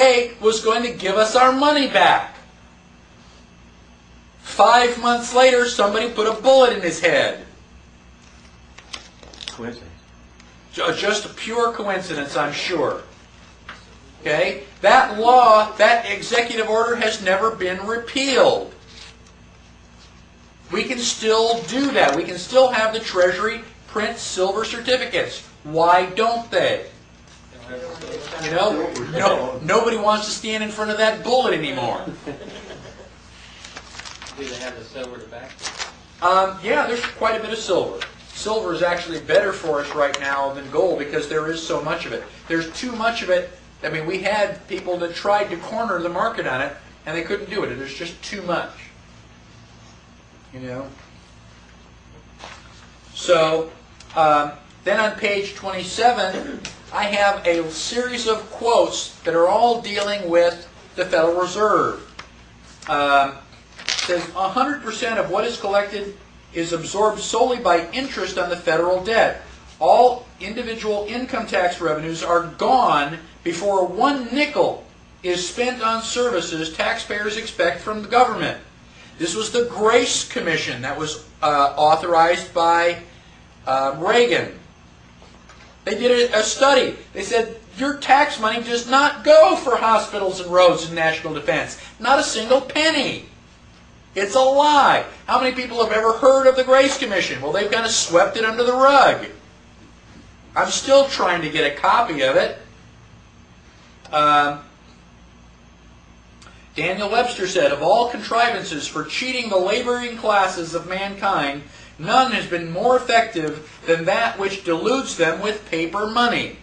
hey, was going to give us our money back. 5 months later, somebody put a bullet in his head. Coincidence. Just a pure coincidence, I'm sure. Okay? That law, that executive order has never been repealed. We can still do that. We can still have the Treasury print silver certificates. Why don't they? You know, no, nobody wants to stand in front of that bullet anymore. Do they have the silver to back? Yeah, there's quite a bit of silver. Silver is actually better for us right now than gold because there is so much of it. There's too much of it. I mean, we had people that tried to corner the market on it, and they couldn't do it. There's just too much. You know? So, then on page 27, I have a series of quotes that are all dealing with the Federal Reserve. It says, 100% of what is collected is absorbed solely by interest on the federal debt. All individual income tax revenues are gone before 1 nickel is spent on services taxpayers expect from the government. This was the Grace Commission that was authorized by Reagan. They did a study. They said, your tax money does not go for hospitals and roads and national defense. Not a single penny. It's a lie. How many people have ever heard of the Grace Commission? Well, they've kind of swept it under the rug. I'm still trying to get a copy of it. Daniel Webster said, of all contrivances for cheating the laboring classes of mankind, none has been more effective than that which deludes them with paper money.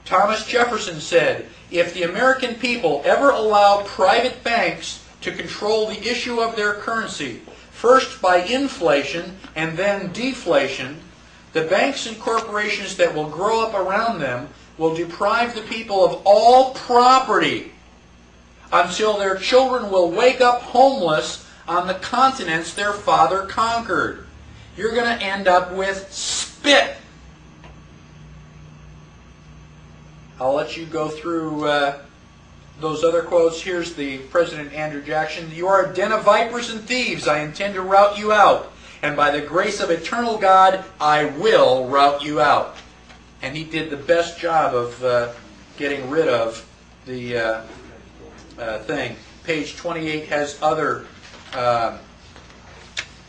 Thomas Jefferson said, if the American people ever allow private banks to control the issue of their currency, first by inflation and then deflation, the banks and corporations that will grow up around them will deprive the people of all property until their children will wake up homeless on the continents their father conquered. You're going to end up with spit. I'll let you go through those other quotes. Here's the President Andrew Jackson. You are a den of vipers and thieves. I intend to rout you out. And by the grace of eternal God, I will rout you out. And he did the best job of getting rid of the thing. Page 28 has other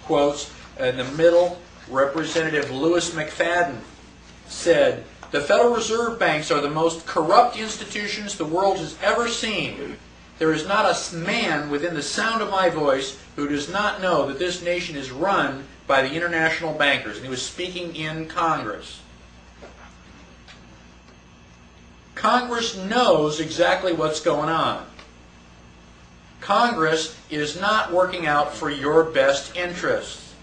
quotes. In the middle, Representative Louis McFadden said, the Federal Reserve banks are the most corrupt institutions the world has ever seen. There is not a man within the sound of my voice who does not know that this nation is run by the international bankers. And he was speaking in Congress. Congress knows exactly what's going on. Congress is not working out for your best interests.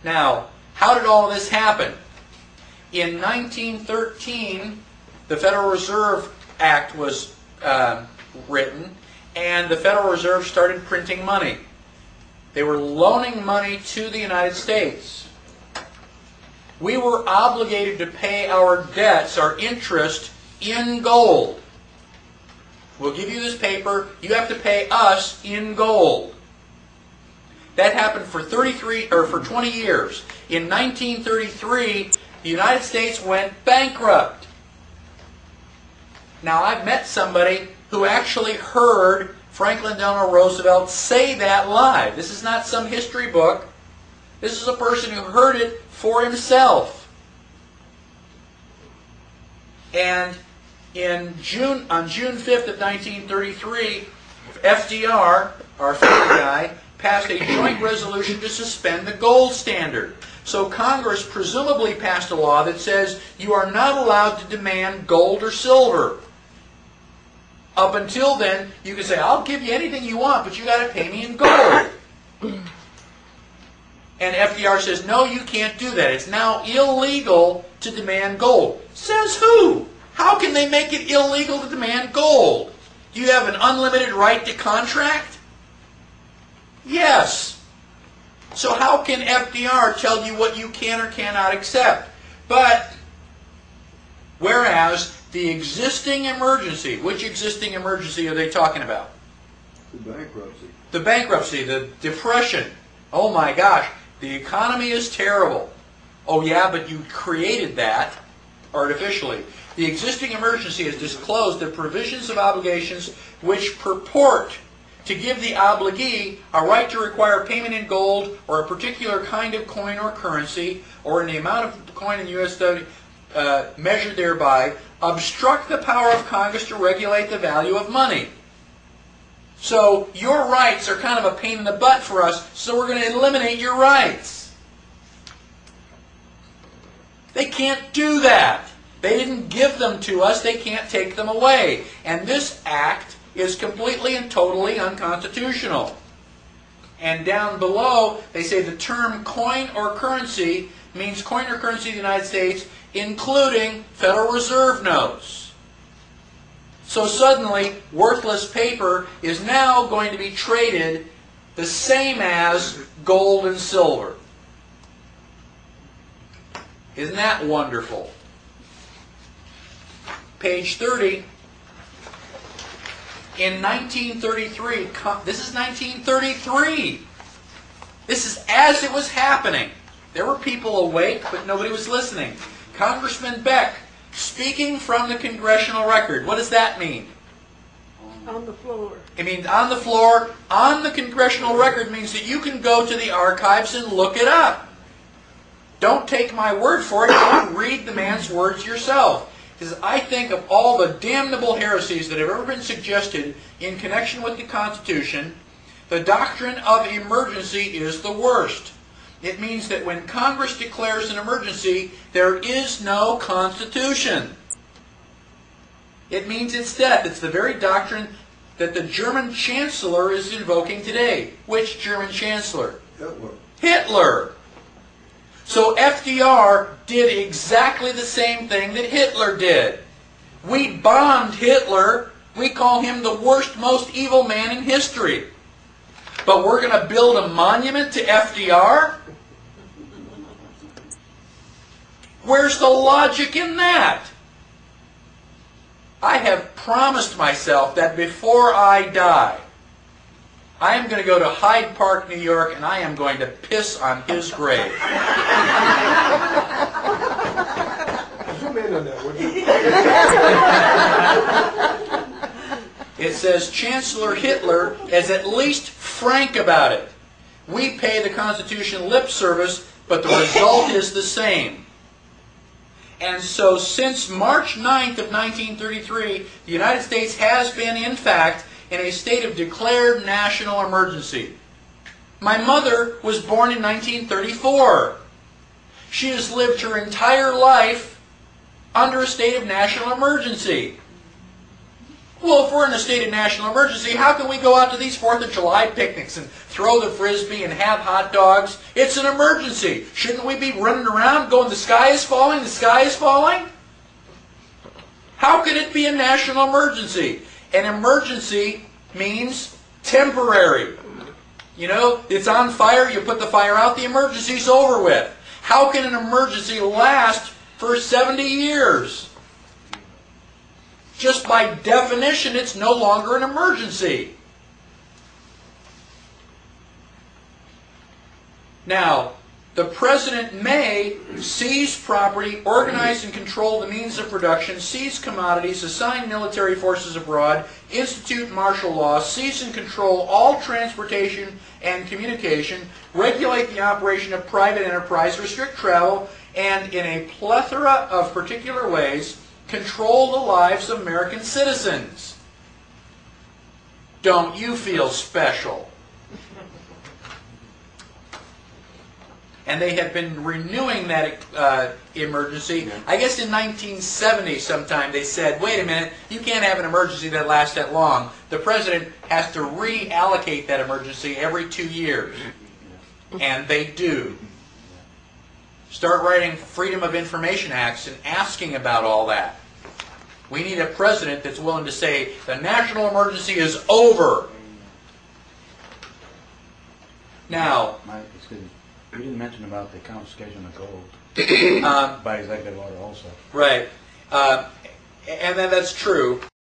Now, how did all this happen? In 1913, the Federal Reserve Act was written, and the Federal Reserve started printing money. They were loaning money to the United States. We were obligated to pay our debts, our interest, in gold. We'll give you this paper. You have to pay us in gold. That happened for 20 years. In 1933, the United States went bankrupt. Now, I've met somebody who actually heard Franklin Delano Roosevelt say that live. This is not some history book. This is a person who heard it for himself. And on June 5th of 1933, FDR, our favorite guy, passed a joint resolution to suspend the gold standard. So Congress presumably passed a law that says you are not allowed to demand gold or silver. Up until then, you can say, I'll give you anything you want, but you got to pay me in gold. And FDR says, no, you can't do that. It's now illegal to demand gold. Says who? How can they make it illegal to demand gold? Do you have an unlimited right to contract? Yes. So how can FDR tell you what you can or cannot accept? But, whereas the existing emergency, which existing emergency are they talking about? The bankruptcy. The bankruptcy, the depression. Oh my gosh, the economy is terrible. Oh yeah, but you created that artificially. The existing emergency has disclosed the provisions of obligations which purport to give the obligee a right to require payment in gold or a particular kind of coin or currency, or in the amount of coin in US measured thereby, obstruct the power of Congress to regulate the value of money. So your rights are kind of a pain in the butt for us, so we're going to eliminate your rights. They can't do that. They didn't give them to us. They can't take them away. And this act is completely and totally unconstitutional. And down below, they say the term coin or currency means coin or currency of the United States, including Federal Reserve notes. So suddenly, worthless paper is now going to be traded the same as gold and silver. Isn't that wonderful? Page 30. In 1933, this is 1933. This is as it was happening. There were people awake, but nobody was listening. Congressman Beck, speaking from the congressional record. What does that mean? On the floor. It means on the floor. On the congressional record means that you can go to the archives and look it up. Don't take my word for it. Don't read the man's words yourself. Because I think of all the damnable heresies that have ever been suggested in connection with the Constitution, the doctrine of emergency is the worst. It means that when Congress declares an emergency, there is no Constitution. It means it's death. It's the very doctrine that the German Chancellor is invoking today. Which German Chancellor? Hitler. Hitler. So FDR did exactly the same thing that Hitler did. We bombed Hitler. We call him the worst, most evil man in history. But we're going to build a monument to FDR? Where's the logic in that? I have promised myself that before I die, I am going to go to Hyde Park, New York, and I am going to piss on his grave. Zoom in on that, would you? It says Chancellor Hitler is at least frank about it. We pay the Constitution lip service, but the result is the same. And so since March 9th of 1933, the United States has been, in fact, in a state of declared national emergency. My mother was born in 1934. She has lived her entire life under a state of national emergency. Well, if we're in a state of national emergency, how can we go out to these 4th of July picnics and throw the frisbee and have hot dogs? It's an emergency. Shouldn't we be running around going, the sky is falling, the sky is falling? How could it be a national emergency? An emergency means temporary. You know, it's on fire, you put the fire out, the emergency's over with. How can an emergency last for 70 years? Just by definition, it's no longer an emergency. Now, the President may seize property, organize and control the means of production, seize commodities, assign military forces abroad, institute martial law, seize and control all transportation and communication, regulate the operation of private enterprise, restrict travel, and in a plethora of particular ways, control the lives of American citizens. Don't you feel special? And they have been renewing that emergency. I guess in 1970 sometime they said, wait a minute, you can't have an emergency that lasts that long. The President has to reallocate that emergency every 2 years. And they do. Start writing Freedom of Information Acts and asking about all that. We need a President that's willing to say, the national emergency is over. Now, Excuse me. We didn't mention about the account schedule of gold by executive order also. Right. And then that's true.